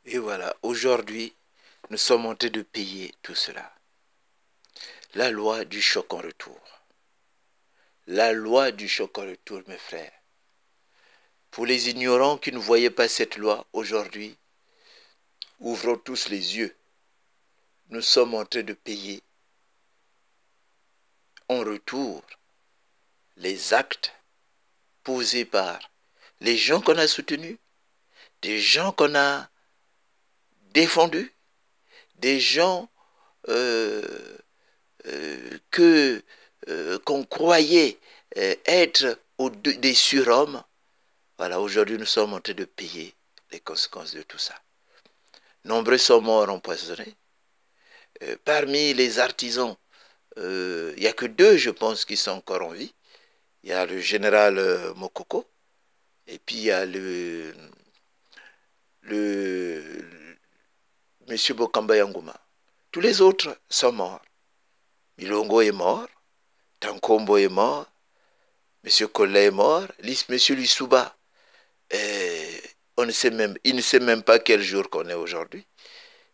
Et voilà, aujourd'hui, nous sommes en train de payer tout cela. La loi du choc en retour. La loi du choc en retour, mes frères. Pour les ignorants qui ne voyaient pas cette loi, aujourd'hui, ouvrons tous les yeux. Nous sommes en train de payer en retour les actes posés par les gens qu'on a soutenus, des gens qu'on a défendus, des gens qu'on croyait être des surhommes. Voilà, aujourd'hui nous sommes en train de payer les conséquences de tout ça. Nombreux sont morts empoisonnés. Parmi les artisans, il n'y a que deux, je pense, qui sont encore en vie. Il y a le général Mokoko, et puis il y a le monsieur Bokamba Yangouma. Tous les autres sont morts. Milongo est mort, Tankombo est mort, monsieur Kola est mort, monsieur Lissouba, on ne sait même, il ne sait même pas quel jour qu'on est aujourd'hui.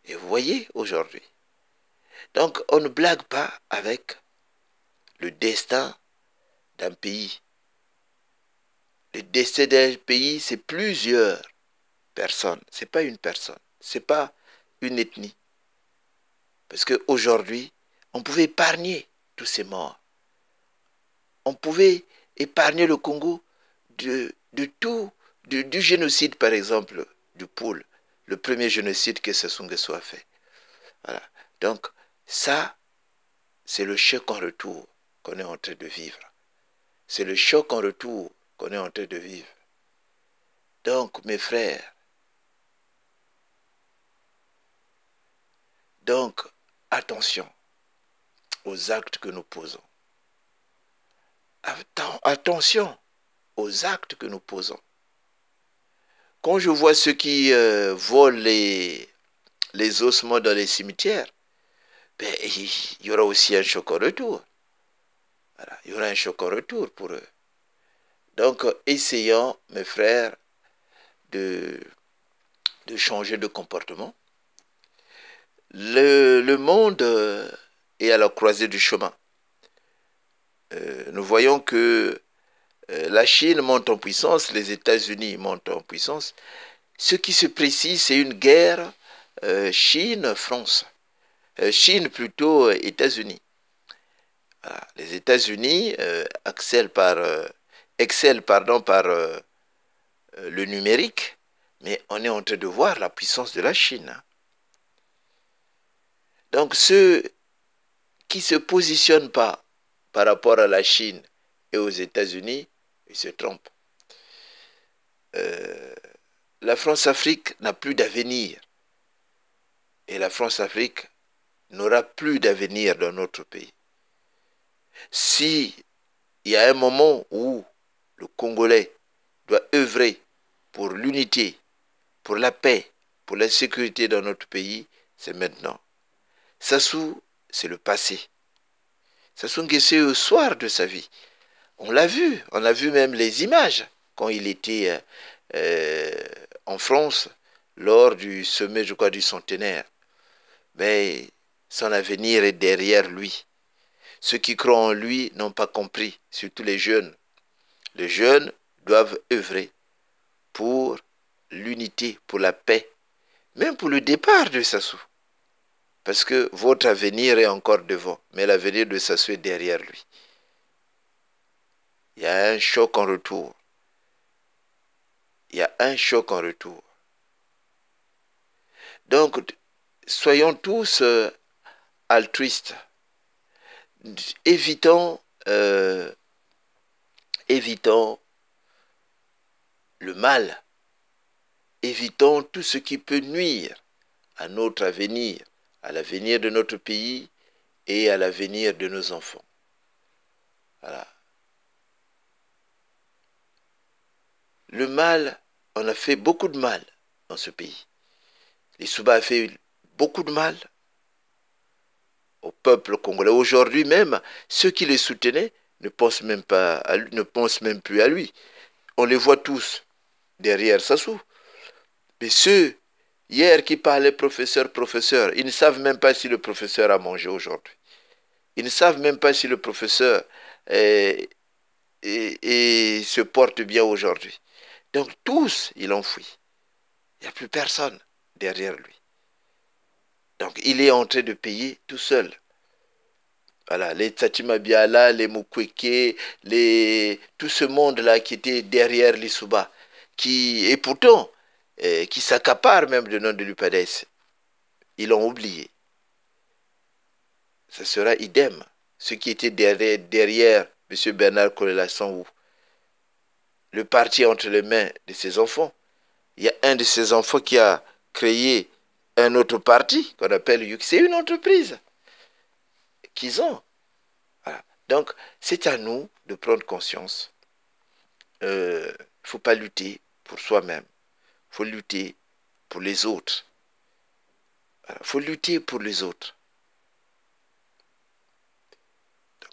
Et vous voyez, aujourd'hui. Donc, on ne blague pas avec le destin d'un pays. Le destin d'un pays, c'est plusieurs personnes. Ce n'est pas une personne. Ce n'est pas une ethnie. Parce qu'aujourd'hui, on pouvait épargner tous ces morts. On pouvait épargner le Congo de tout, du génocide, par exemple, du Poul, le premier génocide que Sassou Nguesso a fait. Voilà. Donc, ça, c'est le choc en retour qu'on est en train de vivre. C'est le choc en retour qu'on est en train de vivre. Donc, mes frères, donc, attention aux actes que nous posons. Attention aux actes que nous posons. Quand je vois ceux qui volent les ossements dans les cimetières, ben, il y aura aussi un choc en retour. Voilà, il y aura un choc en retour pour eux. Donc, essayons, mes frères, de changer de comportement. Le monde est à la croisée du chemin. Nous voyons que la Chine monte en puissance, les États-Unis montent en puissance. Ce qui se précise, c'est une guerre Chine-France. Chine plutôt États-Unis. Voilà. Les États-Unis excellent par le numérique, mais on est en train de voir la puissance de la Chine. Donc ceux qui ne se positionnent pas par rapport à la Chine et aux États-Unis, ils se trompent. La France-Afrique n'a plus d'avenir. Et la France-Afrique n'aura plus d'avenir dans notre pays. Si il y a un moment où le Congolais doit œuvrer pour l'unité, pour la paix, pour la sécurité dans notre pays, c'est maintenant. Sassou, c'est le passé. Sassou Nguesso au soir de sa vie. On l'a vu même les images quand il était en France lors du sommet, je crois, du centenaire. Mais son avenir est derrière lui. Ceux qui croient en lui n'ont pas compris, surtout les jeunes. Les jeunes doivent œuvrer pour l'unité, pour la paix, même pour le départ de Sassou. Parce que votre avenir est encore devant, mais l'avenir de Sassou est derrière lui. Il y a un choc en retour. Il y a un choc en retour. Donc, soyons tous altruistes. Évitons le mal. Évitons tout ce qui peut nuire à notre avenir, à l'avenir de notre pays et à l'avenir de nos enfants. Voilà. Le mal, on a fait beaucoup de mal dans ce pays. Les Souba a fait beaucoup de mal au peuple congolais. Aujourd'hui même, ceux qui les soutenaient ne pensent même pas à lui, ne pensent même plus à lui. On les voit tous derrière Sassou. Mais ceux, Hier, qui parlait professeur, professeur, ils ne savent même pas si le professeur a mangé aujourd'hui. Ils ne savent même pas si le professeur se porte bien aujourd'hui. Donc tous, il enfuit. Il n'y a plus personne derrière lui. Donc il est en train de payer tout seul. Voilà, les Tsatima Biala, les Mukwege, tout ce monde-là qui était derrière les Souba, et pourtant, qui s'accapare même le nom de l'UPADES. Ils l'ont oublié. Ça sera idem. Ceux qui étaient derrière M. Bernard Kolela sont où? Le parti entre les mains de ses enfants. Il y a un de ses enfants qui a créé un autre parti qu'on appelle YUK. C'est une entreprise qu'ils ont. Voilà. Donc, c'est à nous de prendre conscience. Il ne faut pas lutter pour soi-même. Il faut lutter pour les autres. Il faut lutter pour les autres.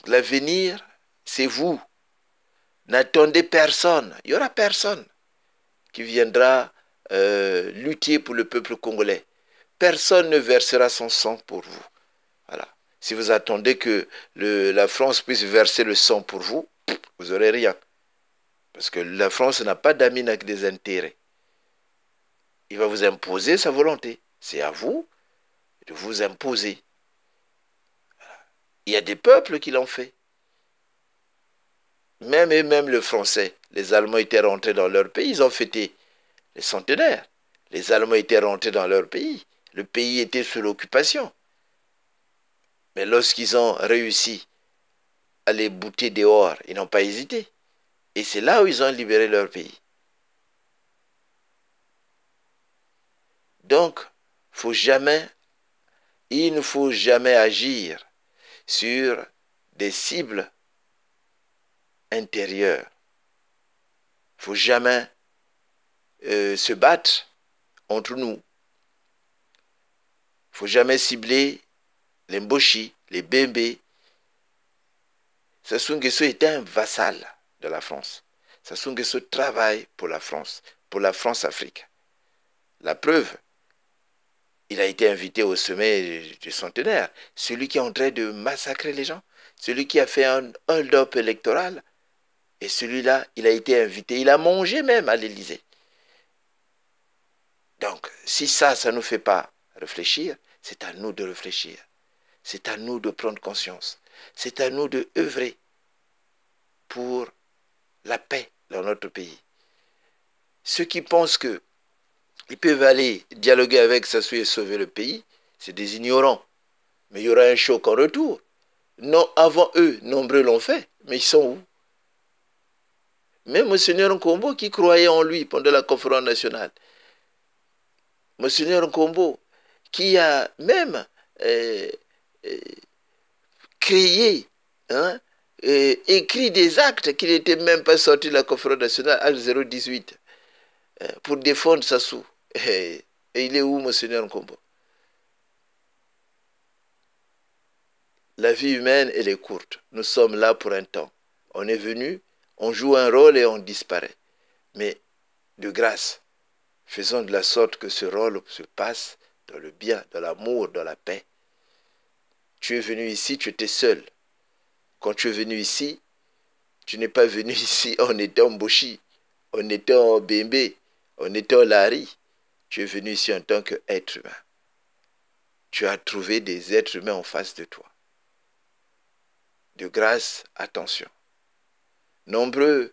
L'avenir, c'est vous. N'attendez personne. Il n'y aura personne qui viendra lutter pour le peuple congolais. Personne ne versera son sang pour vous. Voilà. Si vous attendez que la France puisse verser le sang pour vous, vous n'aurez rien. Parce que la France n'a pas d'amis avec des intérêts. Il va vous imposer sa volonté. C'est à vous de vous imposer. Il y a des peuples qui l'ont fait. Même le français, les Allemands étaient rentrés dans leur pays, ils ont fêté les centenaires. Les Allemands étaient rentrés dans leur pays. Le pays était sous l'occupation. Mais lorsqu'ils ont réussi à les bouter dehors, ils n'ont pas hésité. Et c'est là où ils ont libéré leur pays. Donc, il ne faut jamais agir sur des cibles intérieures. Il ne faut jamais se battre entre nous. Il ne faut jamais cibler les Mboshi, les Bembe. Sassou Nguesso était un vassal de la France. Sassou Nguesso travaille pour la France-Afrique. La preuve, il a été invité au sommet du centenaire. Celui qui est en train de massacrer les gens, celui qui a fait un hold-up électoral, et celui-là, il a été invité. Il a mangé même à l'Élysée. Donc, si ça ne nous fait pas réfléchir, c'est à nous de réfléchir. C'est à nous de prendre conscience. C'est à nous de œuvrer pour la paix dans notre pays. Ceux qui pensent qu'ils peuvent aller dialoguer avec Sassou et sauver le pays, c'est des ignorants. Mais il y aura un choc en retour. Non, avant eux, nombreux l'ont fait, mais ils sont où? Même Monseigneur Nkombo qui croyait en lui pendant la conférence nationale. Monseigneur Nkombo qui a même créé, écrit des actes qui n'étaient même pas sortis de la conférence nationale, acte 018, pour défendre Sassou. Et il est où, Monseigneur Nkombo? La vie humaine, elle est courte. Nous sommes là pour un temps. On est venu, on joue un rôle et on disparaît. Mais de grâce, faisons de la sorte que ce rôle se passe dans le bien, dans l'amour, dans la paix. Tu es venu ici, tu étais seul. Quand tu es venu ici, tu n'es pas venu ici en étant Mboshi, en étant Bembe, en étant Lari. Tu es venu ici en tant qu'être humain. Tu as trouvé des êtres humains en face de toi. De grâce, attention. Nombreux,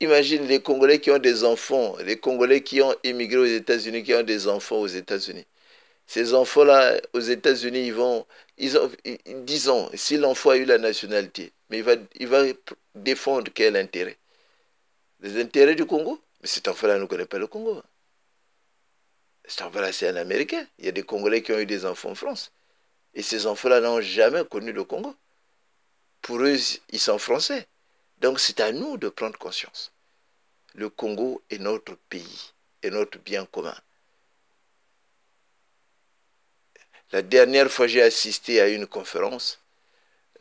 imagine les Congolais qui ont des enfants, les Congolais qui ont émigré aux États-Unis, qui ont des enfants aux États-Unis. Ces enfants-là, aux États-Unis, disons, si l'enfant a eu la nationalité, mais il va défendre quel intérêt? Les intérêts du Congo? Mais cet enfant-là ne connaît pas le Congo. Cet enfant-là, c'est un Américain. Il y a des Congolais qui ont eu des enfants en France. Et ces enfants-là n'ont jamais connu le Congo. Pour eux, ils sont français. Donc c'est à nous de prendre conscience. Le Congo est notre pays, est notre bien commun. La dernière fois, j'ai assisté à une conférence.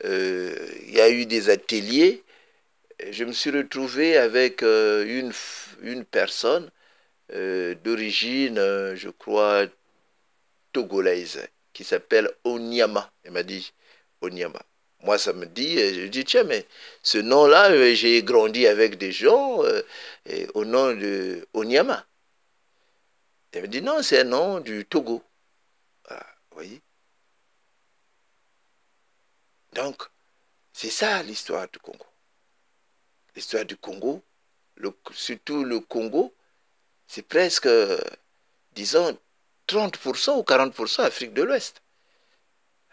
Il y a eu des ateliers. Je me suis retrouvé avec une personne d'origine, je crois, togolaise, qui s'appelle Onyama. Il m'a dit Onyama. Moi, ça me dit, je dis, tiens, mais ce nom-là, j'ai grandi avec des gens au nom de Onyama. Il me dit, non, c'est un nom du Togo. Voilà, vous voyez. Donc, c'est ça l'histoire du Congo. L'histoire du Congo, surtout le Congo, c'est presque, disons, 30% ou 40% Afrique de l'Ouest.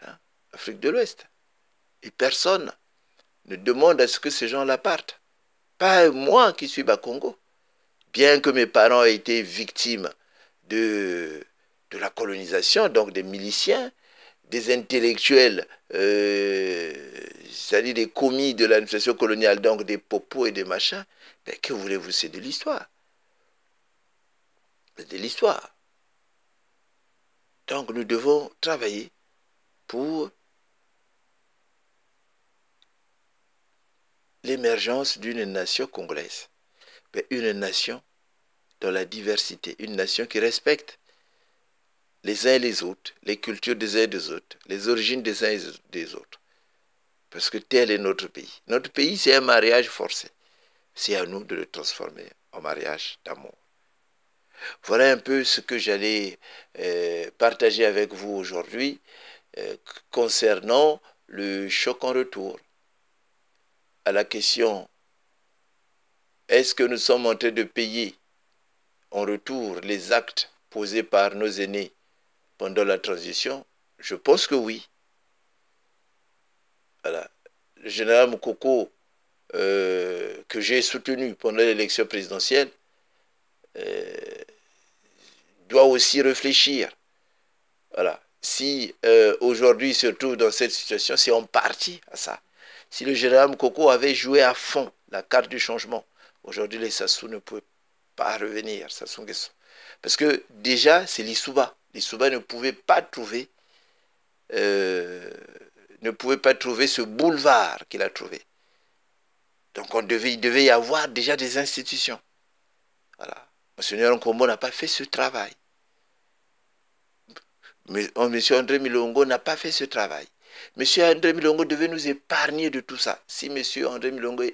Hein, Afrique de l'Ouest. Et personne ne demande à ce que ces gens-là partent. Pas moi qui suis Bakongo. Bien que mes parents aient été victimes de la colonisation, donc des miliciens, des intellectuels, c'est-à-dire des commis de l'administration coloniale, donc des popos et des machins, ben, que voulez-vous, c'est de l'histoire. C'est de l'histoire. Donc nous devons travailler pour l'émergence d'une nation congolaise. Mais une nation dans la diversité, une nation qui respecte les uns et les autres, les cultures des uns et des autres, les origines des uns et des autres. Parce que tel est notre pays. Notre pays, c'est un mariage forcé. C'est à nous de le transformer en mariage d'amour. Voilà un peu ce que j'allais partager avec vous aujourd'hui concernant le choc en retour. À la question, est-ce que nous sommes en train de payer en retour les actes posés par nos aînés pendant la transition? Je pense que oui. Voilà. Le général Moukoko, que j'ai soutenu pendant l'élection présidentielle, doit aussi réfléchir. Voilà. Si aujourd'hui se trouve dans cette situation, c'est en partie à ça. Si le général Moukoko avait joué à fond la carte du changement, aujourd'hui les Sassou ne pouvaient pas revenir. Sassou Nguesso. Parce que déjà, c'est l'Issouba. L'Issouba ne pouvait pas trouver ce boulevard qu'il a trouvé. Donc il devait y avoir déjà des institutions. Voilà. Monseigneur Nkombo n'a pas fait ce travail. Mais M. André Milongo n'a pas fait ce travail. M. André Milongo devait nous épargner de tout ça. Si M. André Milongo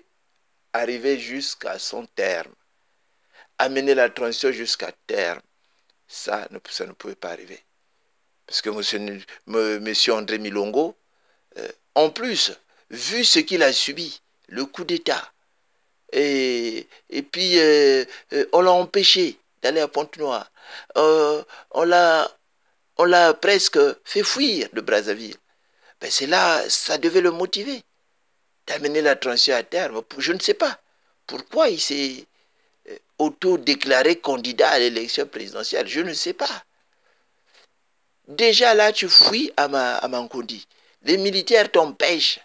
arrivait jusqu'à son terme, amener la transition jusqu'à terme, ça ne pouvait pas arriver. Parce que M. André Milongo, en plus, vu ce qu'il a subi, le coup d'État, et puis on l'a empêché d'aller à Pointe-Noire, on l'a presque fait fuir de Brazzaville. Ben c'est là, ça devait le motiver d'amener la transition à terme. Je ne sais pas pourquoi il s'est auto-déclaré candidat à l'élection présidentielle. Je ne sais pas. Déjà là, tu fuis à Mankondi. Les militaires t'empêchent.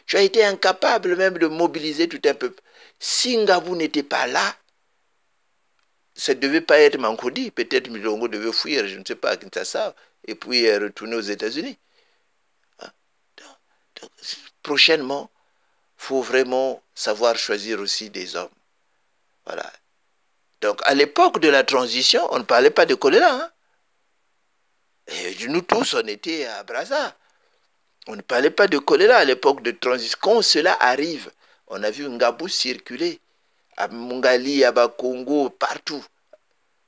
Tu as été incapable même de mobiliser tout un peuple. Si Ngabou n'était pas là, ça ne devait pas être Mankondi. Peut-être Milongo devait fuir, je ne sais pas, à Kinshasa, et puis retourner aux États-Unis. Hein? Donc, prochainement, il faut vraiment savoir choisir aussi des hommes. Voilà. Donc, à l'époque de la transition, on ne parlait pas de choléra. Hein? Et nous tous, on était à Brazza. On ne parlait pas de choléra à l'époque de transition. Quand cela arrive, on a vu Ngabou circuler à Mungali, à Bakongo, partout,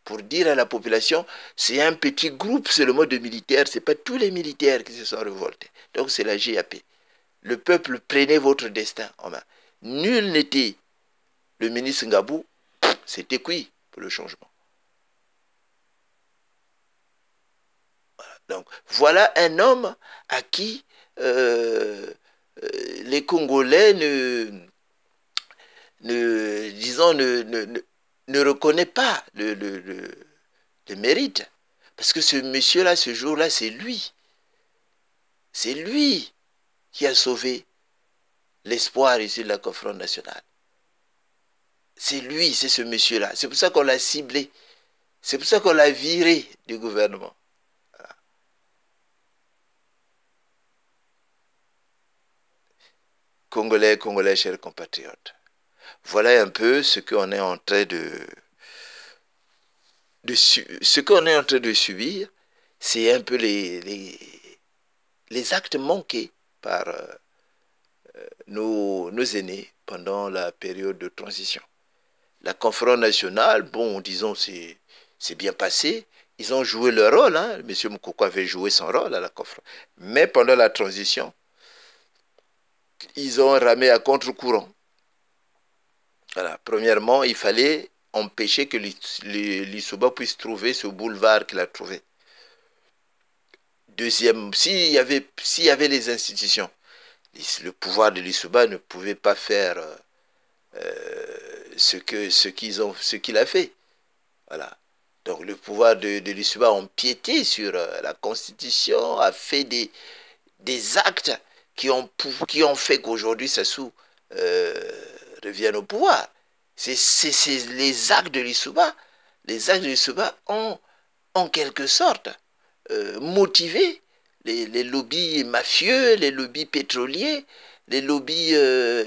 pour dire à la population, c'est un petit groupe, c'est le mot de militaire, ce n'est pas tous les militaires qui se sont révoltés. Donc c'est la GAP. Le peuple prenait votre destin en main. Nul n'était le ministre Ngabou, c'était cuit pour le changement. Voilà. Donc voilà un homme à qui les Congolais disons, ne reconnaît pas le mérite. Parce que ce monsieur-là, ce jour-là, c'est lui. C'est lui qui a sauvé l'espoir ici de la conférence nationale. C'est lui, c'est ce monsieur-là. C'est pour ça qu'on l'a ciblé. C'est pour ça qu'on l'a viré du gouvernement. Voilà. Congolais, Congolais, chers compatriotes. Voilà un peu ce qu'on est en train ce qu'on est en train de subir, c'est un peu les actes manqués par nos aînés pendant la période de transition. La conférence nationale, bon, disons, c'est bien passé. Ils ont joué leur rôle, hein. M. Moukoko avait joué son rôle à la conférence. Mais pendant la transition, ils ont ramé à contre-courant. Voilà. Premièrement, il fallait empêcher que Lissouba puisse trouver ce boulevard qu'il a trouvé. Deuxième, s'il y avait les institutions, le pouvoir de Lissouba ne pouvait pas faire ce qu'il a fait. Voilà. Donc le pouvoir de Lissouba a empiété sur la Constitution, a fait des actes qui ont fait qu'aujourd'hui Sassou revienne au pouvoir. C'est les actes de Lissouba. Les actes de Lissouba ont, en quelque sorte, motivé les lobbies mafieux, les lobbies pétroliers, les lobbies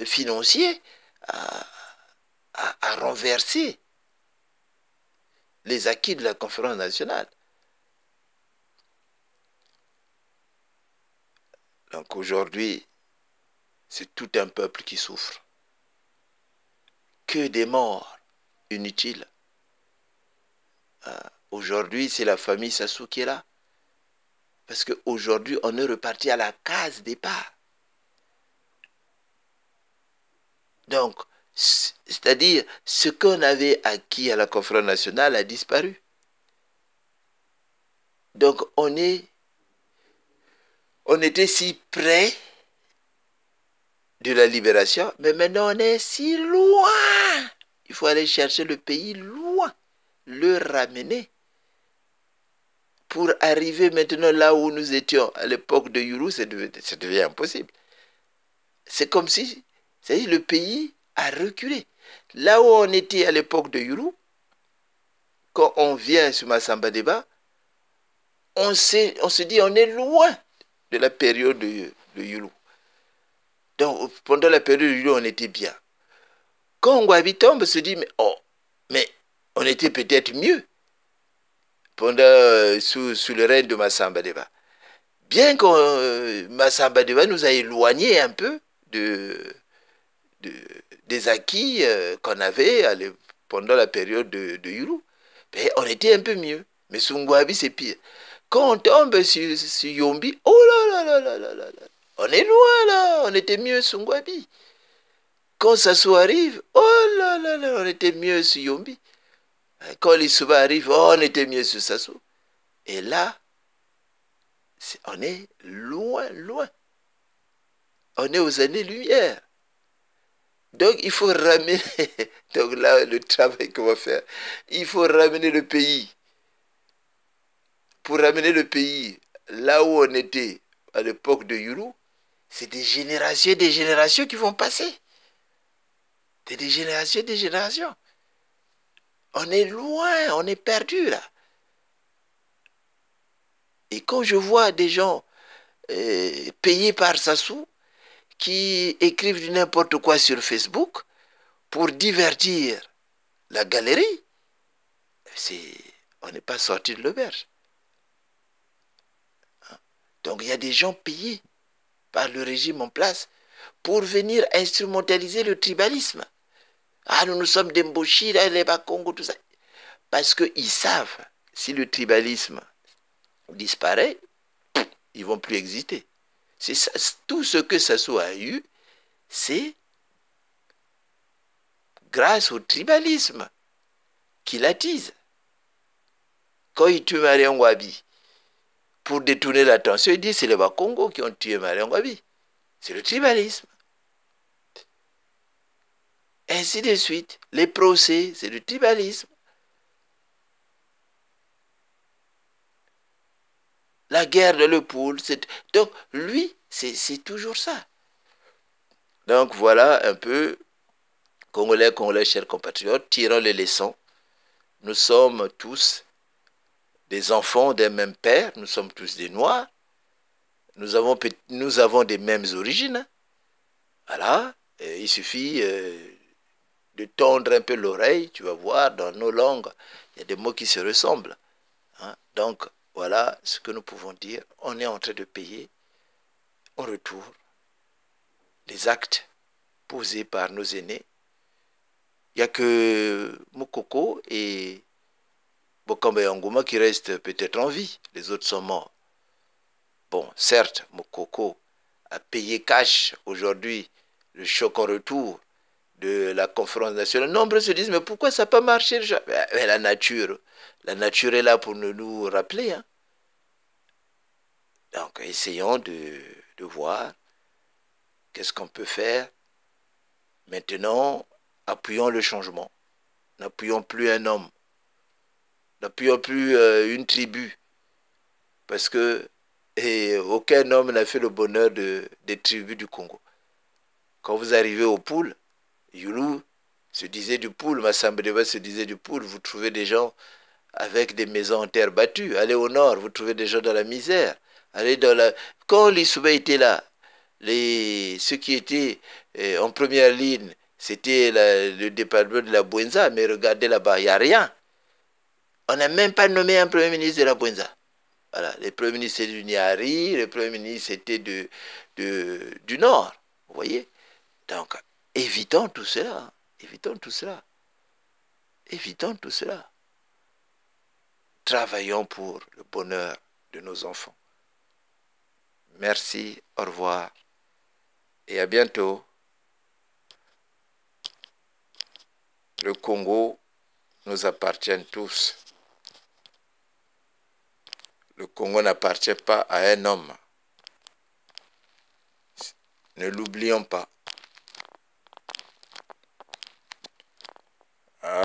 financiers à renverser les acquis de la conférence nationale. Donc aujourd'hui, c'est tout un peuple qui souffre. Que des morts inutiles. Aujourd'hui, c'est la famille Sassou qui est là. Parce qu'aujourd'hui, on est reparti à la case départ. Donc, c'est-à-dire, ce qu'on avait acquis à la conférence nationale a disparu. Donc, on était si près de la libération, mais maintenant on est si loin. Il faut aller chercher le pays loin, le ramener, pour arriver maintenant là où nous étions à l'époque de Yulu. Ça devient impossible. C'est comme si le pays a reculé. Là où on était à l'époque de Yulu, quand on vient sur Massamba Deba, on se dit on est loin de la période de Yulu. Donc pendant la période de Yulu, on était bien. Quand Ngouabi tombe, on se dit mais on était peut-être mieux pendant sous le règne de Massamba Deba. Bien que Massamba Deba nous a éloignés un peu des acquis qu'on avait pendant la période de Yulu. Mais on était un peu mieux. Mais sous Ngouabi, c'est pire. Quand on tombe sur Yombi, oh là là là là là là, on est loin là, on était mieux sous Ngouabi. Quand Sassou arrive, oh là là là, on était mieux sur Yombi. Quand Lissouba arrive, oh, on était mieux sur Sassou. Et là, on est loin, loin. On est aux années-lumière. Donc, il faut ramener, donc là, le travail qu'on va faire, il faut ramener le pays. Pour ramener le pays là où on était à l'époque de Yulu, c'est des générations qui vont passer. Des générations. On est loin, on est perdu là. Et quand je vois des gens payés par Sassou qui écrivent du n'importe quoi sur Facebook pour divertir la galerie, on n'est pas sorti de l'auberge. Donc il y a des gens payés par le régime en place pour venir instrumentaliser le tribalisme. Ah, nous sommes des Mboshi, les Bakongo, tout ça. Parce qu'ils savent, si le tribalisme disparaît, ils ne vont plus exister. C'est ça, tout ce que Sassou a eu, c'est grâce au tribalisme qu'il attise. Quand il tue Mariam Wabi, pour détourner l'attention, il dit c'est les Bakongo qui ont tué Mariam Wabi. C'est le tribalisme. Ainsi de suite. Les procès, c'est le tribalisme. La guerre de l'épaule, donc lui, c'est toujours ça. Donc voilà un peu, Congolais, chers compatriotes, tirons les leçons. Nous sommes tous des enfants d'un même père, nous sommes tous des Noirs, nous avons des mêmes origines. Voilà, il suffit de tendre un peu l'oreille, tu vas voir, dans nos langues, Il y a des mots qui se ressemblent. Hein. Donc, voilà ce que nous pouvons dire. On est en train de payer en retour les actes posés par nos aînés. Il n'y a que Mokoko et Bokamba Yangouma qui restent peut-être en vie. Les autres sont morts. Bon, certes, Mokoko a payé cash aujourd'hui le choc en retour de la conférence nationale. Nombreux se disent, mais pourquoi ça n'a pas marché? Mais la nature est là pour nous rappeler. Hein. Donc, essayons de voir qu'est-ce qu'on peut faire. Maintenant, appuyons le changement. N'appuyons plus un homme. N'appuyons plus une tribu. Parce que aucun homme n'a fait le bonheur des tribus du Congo. Quand vous arrivez au Poul, Youlou se disait du Poul, Massambedeva se disait du Poul, vous trouvez des gens avec des maisons en terre battue. Allez au nord, vous trouvez des gens dans la misère. Allez dans la... Quand les Souba étaient là, ceux qui étaient en première ligne, c'était le département de la Bouenza, mais regardez là-bas, il n'y a rien. On n'a même pas nommé un premier ministre de la Bouenza. Voilà, les premiers ministres étaient du Niari, les premiers ministres étaient du Nord. Vous voyez? Donc, évitons tout cela. Évitons tout cela. Évitons tout cela. Travaillons pour le bonheur de nos enfants. Merci, au revoir et à bientôt. Le Congo nous appartient tous. Le Congo n'appartient pas à un homme. Ne l'oublions pas.